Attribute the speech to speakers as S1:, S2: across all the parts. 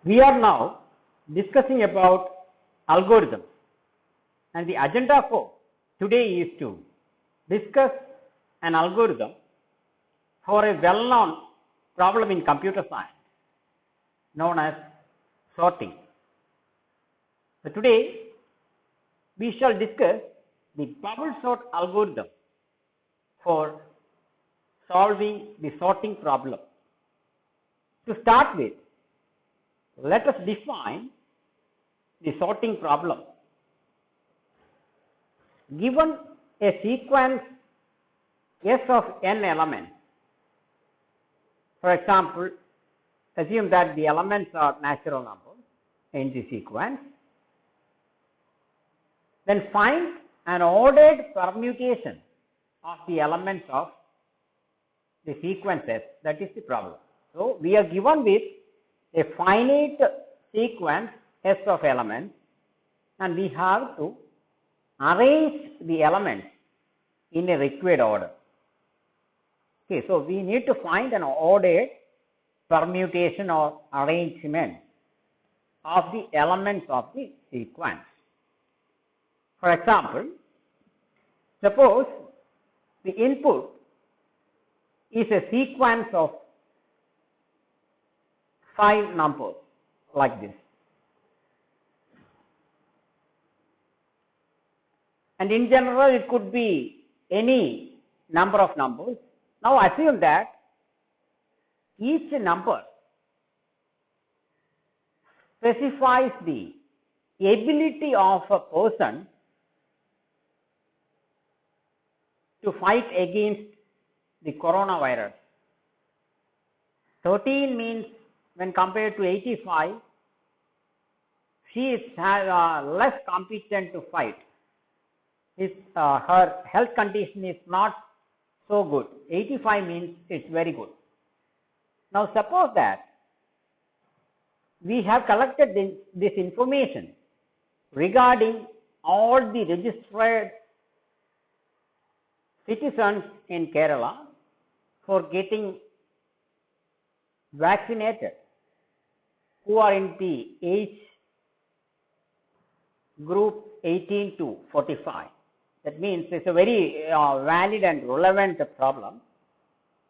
S1: We are now discussing about algorithms, and the agenda for today is to discuss an algorithm for a well-known problem in computer science known as sorting. So today we shall discuss the bubble sort algorithm for solving the sorting problem. To start with, let us define the sorting problem. Given a sequence S of n elements, for example, assume that the elements are natural numbers in the sequence, then find an ordered permutation of the elements of the sequences. That is the problem. So, we are given with a finite sequence S of elements, and we have to arrange the elements in a required order. Okay, so we need to find an ordered permutation or arrangement of the elements of the sequence. For example, suppose the input is a sequence of 5 numbers like this, and in general it could be any number of numbers. Now assume that each number specifies the ability of a person to fight against the coronavirus. 13 means, when compared to 85, she is less competent to fight. Her health condition is not so good. 85 means it's very good. Now suppose that we have collected this information regarding all the registered citizens in Kerala for getting vaccinated who are in the age group 18 to 45. That means it's a very valid and relevant problem.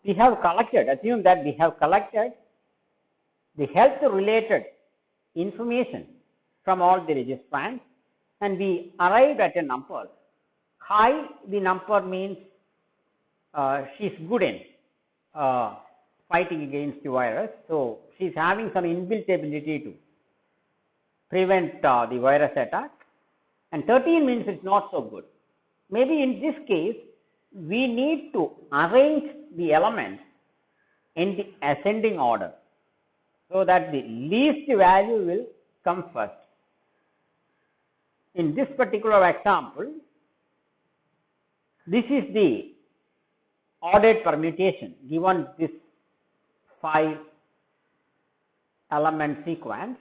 S1: We have collected, assume that we have collected the health related information from all the registrants, and we arrived at a number. High, the number means she is good in fighting against the virus, so she is having some inbuilt ability to prevent the virus attack, and 13 means it's not so good. Maybe in this case we need to arrange the elements in the ascending order so that the least value will come first. In this particular example, this is the ordered permutation given this 5 element sequence.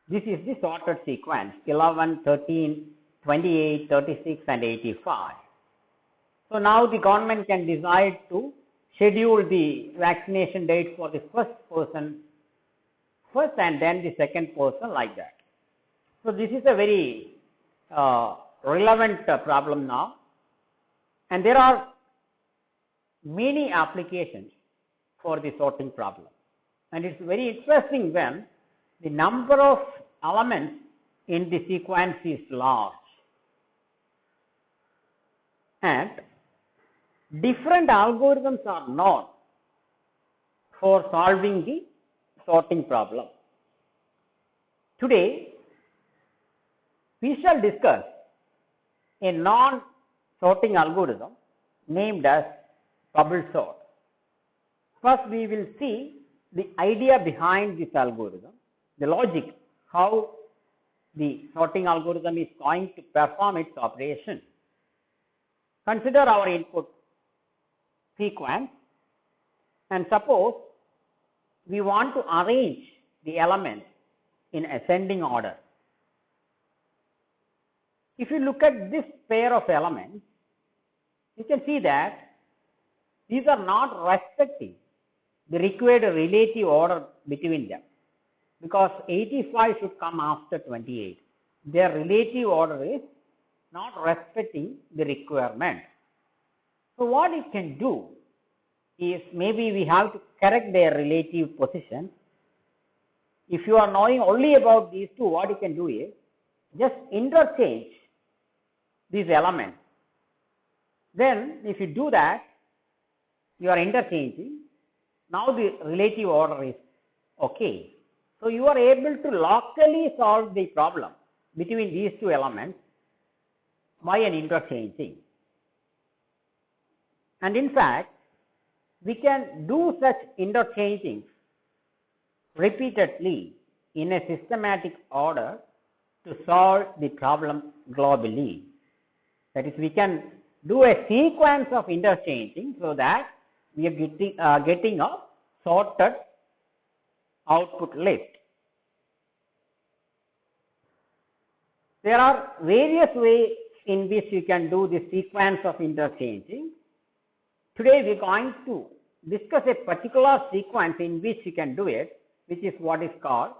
S1: This is the sorted sequence 11, 13, 28, 36 and 85. So now the government can decide to schedule the vaccination date for the first person first and then the second person, like that. So this is a very relevant problem now, and there are many applications for the sorting problem, and it's very interesting when the number of elements in the sequence is large and different algorithms are known for solving the sorting problem. Today we shall discuss a non-sorting algorithm named as bubble sort. First we will see the idea behind this algorithm, the logic, how the sorting algorithm is going to perform its operation. Consider our input sequence, and suppose we want to arrange the elements in ascending order. If you look at this pair of elements, you can see that these are not respecting the required relative order between them. because 85 should come after 28. Their relative order is not respecting the requirement. So what it can do is, maybe we have to correct their relative position. If you are knowing only about these two, what you can do is just interchange these elements. Then if you do that, you are interchanging. Now the relative order is okay. So you are able to locally solve the problem between these two elements by an interchanging. And in fact, we can do such interchanging repeatedly in a systematic order to solve the problem globally. That is, we can do a sequence of interchanging so that we are getting a sorted output list. There are various ways in which you can do this sequence of interchanging. Today we are going to discuss a particular sequence in which you can do it, which is what is called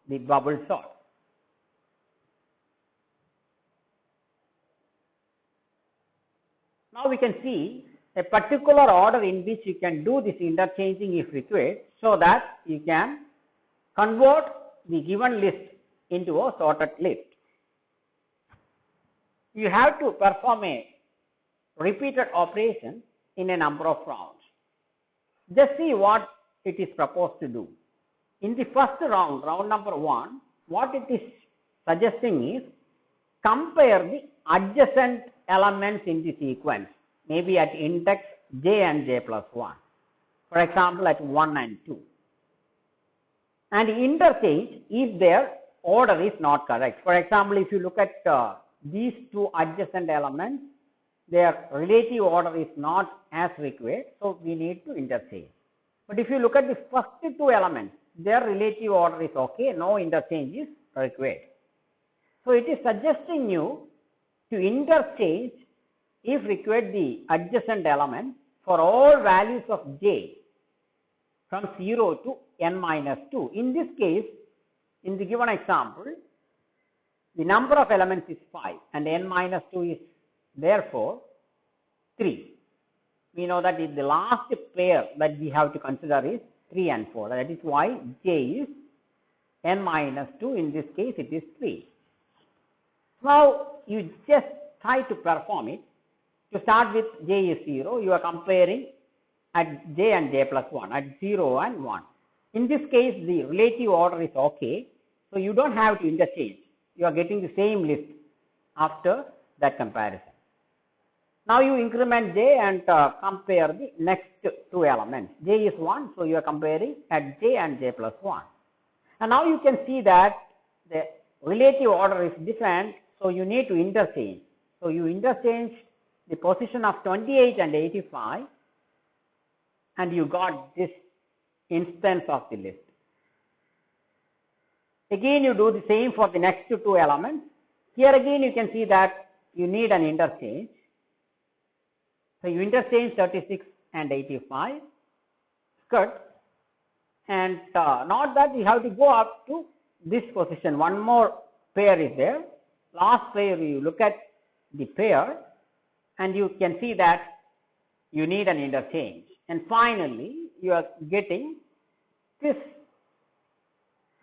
S1: the bubble sort. Now we can see a particular order in which you can do this interchanging if required, so that you can convert the given list into a sorted list. You have to perform a repeated operation in a number of rounds. Just see what it is proposed to do. In the first round, round number 1, what it is suggesting is compare the adjacent elements in the sequence, maybe at index j and j plus 1, for example at 1 and 2, and interchange if their order is not correct. For example, if you look at these two adjacent elements, their relative order is not as required, so we need to interchange. But if you look at the first two elements, their relative order is okay, no interchange is required. So it is suggesting you to interchange if required the adjacent element for all values of j from 0 to n minus 2. In this case, in the given example, the number of elements is 5 and n minus 2 is therefore 3. We know that the last pair that we have to consider is 3 and 4. That is why j is n minus 2. In this case, it is 3. Now you just try to perform it. To start with, j is 0. You are comparing at j and j plus 1, at 0 and 1. In this case, the relative order is okay. So you don't have to interchange. You are getting the same list after that comparison. Now you increment j and compare the next two elements. J is 1, so you are comparing at j and j plus 1. And now you can see that the relative order is different, so you need to interchange. So you interchange the position of 28 and 85, and you got this instance of the list. Again, you do the same for the next two elements. Here again, you can see that you need an interchange. So you interchange 36 and 85, good. And not that you have to go up to this position. One more pair is there. Last pair, you look at the pair and you can see that you need an interchange. And finally, you are getting this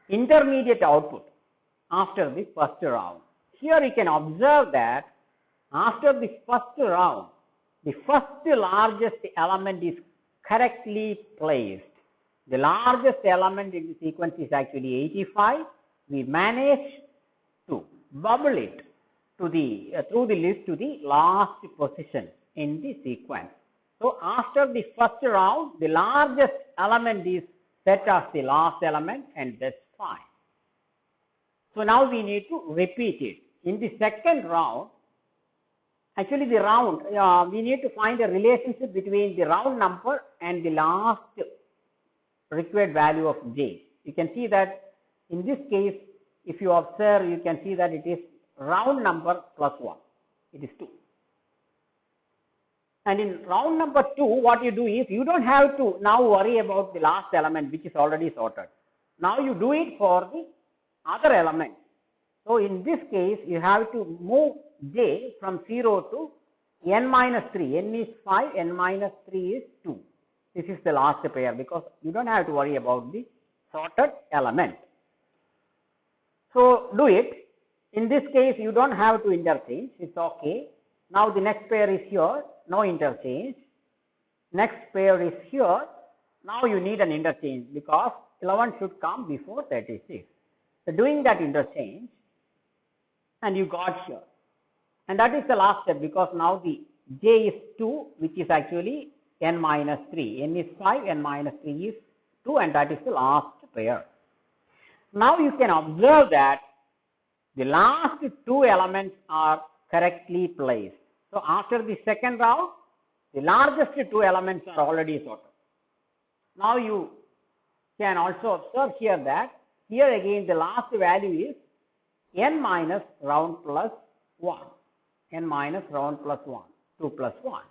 S1: intermediate output after the first round. Here you can observe that after the first round, the first largest element is correctly placed. The largest element in the sequence is actually 85. We managed to bubble it to the through the list to the last position in the sequence. So after the first round, the largest element is set as the last element, and that's fine. So now we need to repeat it. In the second round, actually the round, we need to find a relationship between the round number and the last required value of j. You can see that in this case, if you observe, you can see that it is round number plus 1. It is 2. And in round number 2, what you do is, you don't have to now worry about the last element which is already sorted. Now you do it for the other element. So in this case, you have to move j from 0 to n minus 3. N is 5, n minus 3 is 2. This is the last pair because you don't have to worry about the sorted element. So do it. In this case, you don't have to interchange. It's okay. Now the next pair is here. No interchange. Next pair is here. Now you need an interchange because 11 should come before 36. So doing that interchange, and you got here. And that is the last step because now the j is 2, which is actually n minus 3. N is 5, n minus 3 is 2, and that is the last pair. Now you can observe that the last two elements are correctly placed. So after the second round, the largest two elements are already sorted. Now you can also observe here that here again the last value is n minus round plus 1. N minus round plus 1, 2 plus 1.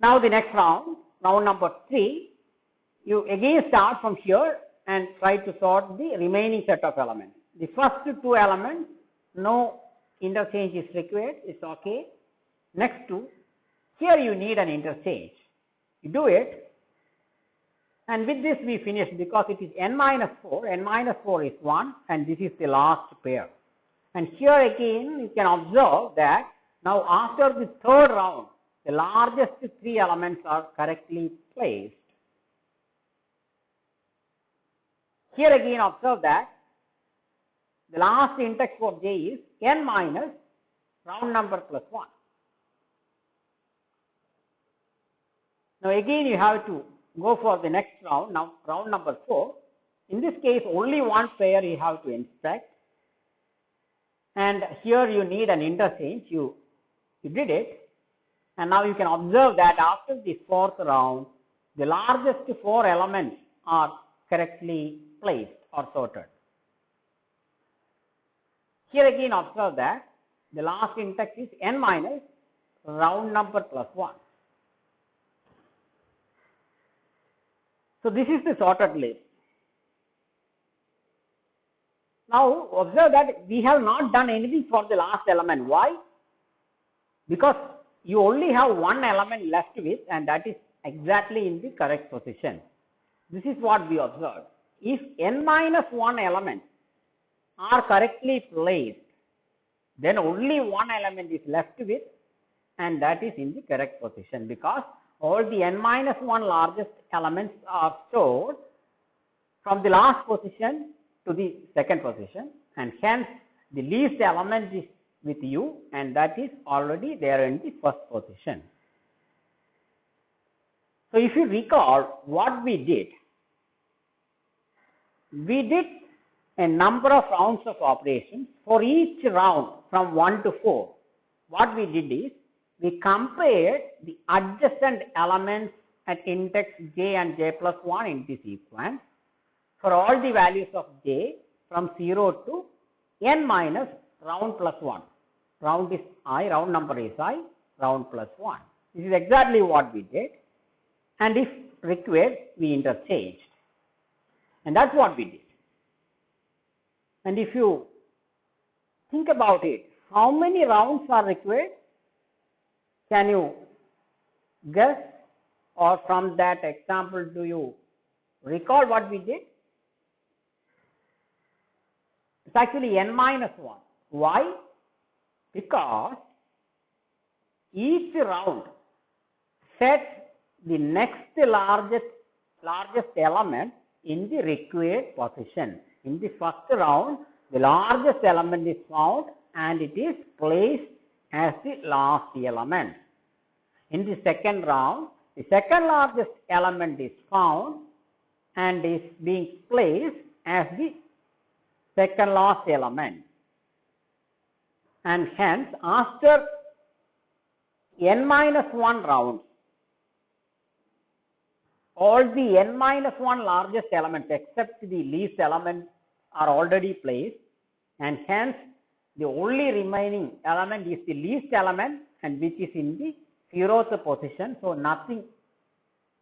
S1: Now the next round, round number 3, you again start from here and try to sort the remaining set of elements. The first two elements, no interchange is required, it's okay. Next two, here you need an interchange. You do it, and with this we finish because it is n minus 4, n minus 4 is 1, and this is the last pair. And here again you can observe that now after the third round, the largest three elements are correctly placed. Here again observe that the last index for j is n minus round number plus 1. Now again you have to go for the next round, now round number 4. In this case only one pair you have to inspect, and here you need an interchange. You did it, and now you can observe that after the fourth round, the largest four elements are correctly placed or sorted. Here again observe that the last index is n minus round number plus 1. So this is the sorted list. Now observe that we have not done anything for the last element. Why? Because you only have one element left with, and that is exactly in the correct position. This is what we observed. If n minus 1 elements are correctly placed, then only one element is left with, and that is in the correct position because all the n minus 1 largest elements are stored from the last position to the second position, and hence the least element is with you, and that is already there in the first position. So if you recall what we did a number of rounds of operations. For each round from 1 to 4, what we did is we compared the adjacent elements at index j and j plus 1 in the sequence for all the values of j from 0 to n minus round plus 1. Round is I, round number is I, round plus 1. This is exactly what we did, and if required we interchanged, and that's what we did. And if you think about it, how many rounds are required? Can you guess, or from that example do you recall what we did? It's actually n minus 1. Why? Because each round sets the next largest element in the required position. In the first round, the largest element is found and it is placed as the last element. In the second round, the second largest element is found and is being placed as the second last element. And hence, after n minus 1 rounds, all the n minus 1 largest elements except the least element are already placed, and hence the only remaining element is the least element, and which is in the 0th position, so nothing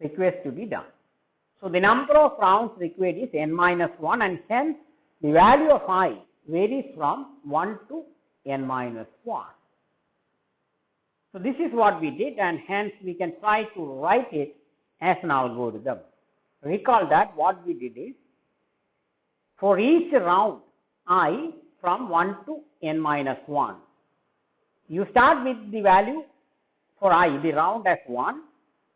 S1: requires to be done. So the number of rounds required is n minus 1, and hence the value of I varies from 1 to n minus 1. So this is what we did, and hence we can try to write it as an algorithm. Recall that what we did is, for each round I from 1 to n minus 1, you start with the value for I, the round as 1,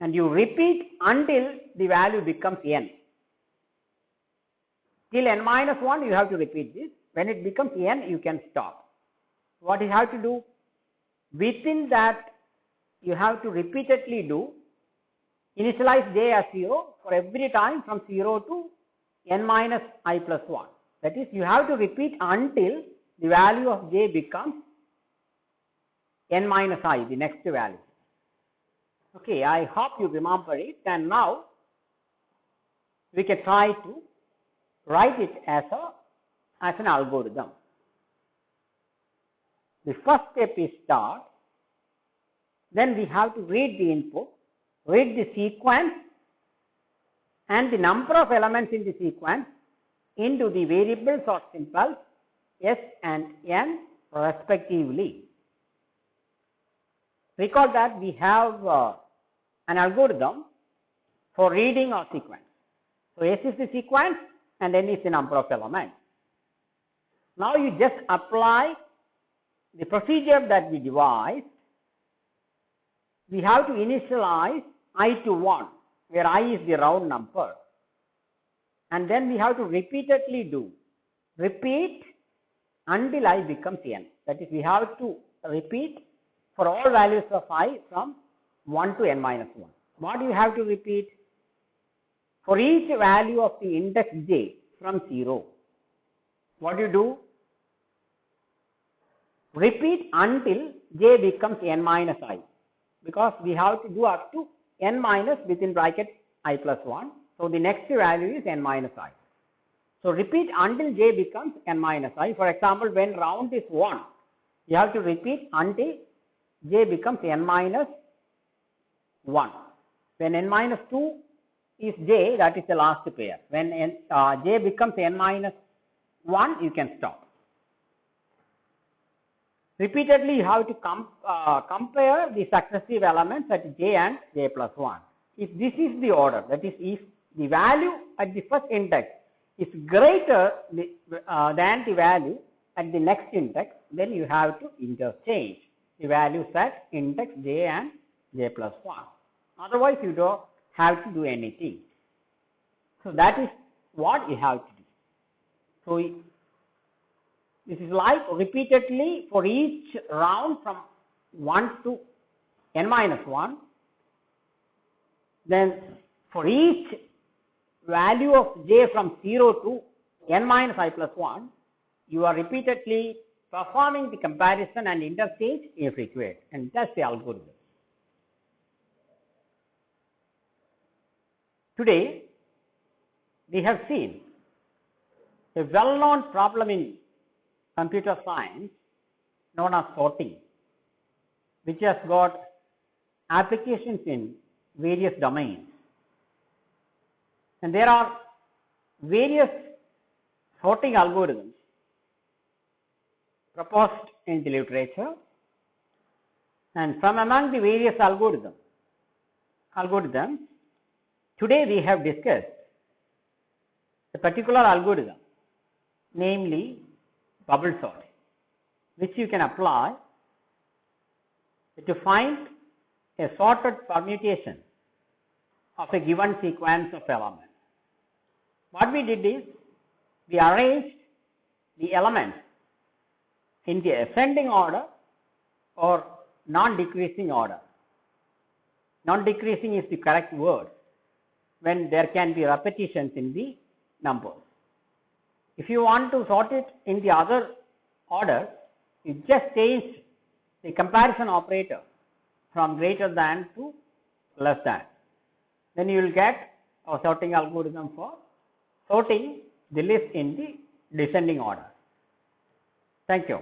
S1: and you repeat until the value becomes n. Till n minus 1 you have to repeat this. When it becomes n, you can stop. What you have to do? Within that, you have to repeatedly do initialize j as 0 for every time from 0 to n minus I plus 1. That is, you have to repeat until the value of j becomes n minus I, the next value. Okay, I hope you remember it, and now we can try to write it as an algorithm. The first step is start. Then we have to read the input, read the sequence and the number of elements in the sequence into the variables or symbols s and n respectively. Recall that we have an algorithm for reading or sequence. So s is the sequence and n is the number of elements. Now you just apply the procedure that we devised. We have to initialize I to 1, where I is the round number, and then we have to repeatedly do repeat until I becomes n. That is, we have to repeat for all values of I from 1 to n minus 1. What do you have to repeat? For each value of the index j from 0, what do you do? Repeat until j becomes n minus I, because we have to do up to n minus within bracket I plus 1. So the next value is n minus I. So repeat until j becomes n minus I. For example, when round is 1, you have to repeat until j becomes n minus 1. When n minus 2 is j, that is the last pair. When j becomes n minus 1, you can stop. Repeatedly, you have to compare the successive elements at j and j plus 1. If this is the order, that is, if the value at the first index is greater than the value at the next index, then you have to interchange the values at index j and j plus 1. Otherwise, you don't have to do anything. So that is what you have to do. So this is like repeatedly for each round from 1 to n minus 1. Then for each value of j from 0 to n minus I plus 1, you are repeatedly performing the comparison and interchange if required, and that's the algorithm. Today, we have seen a well-known problem in computer science known as sorting, which has got applications in various domains. And there are various sorting algorithms proposed in the literature, and from among the various algorithms, today we have discussed a particular algorithm, namely bubble sorting, which you can apply to find a sorted permutation of a given sequence of elements. What we did is, we arranged the elements in the ascending order or non-decreasing order. Non-decreasing is the correct word when there can be repetitions in the numbers. If you want to sort it in the other order, you just change the comparison operator from greater than to less than. Then you will get a sorting algorithm for sorting the list in the descending order. Thank you.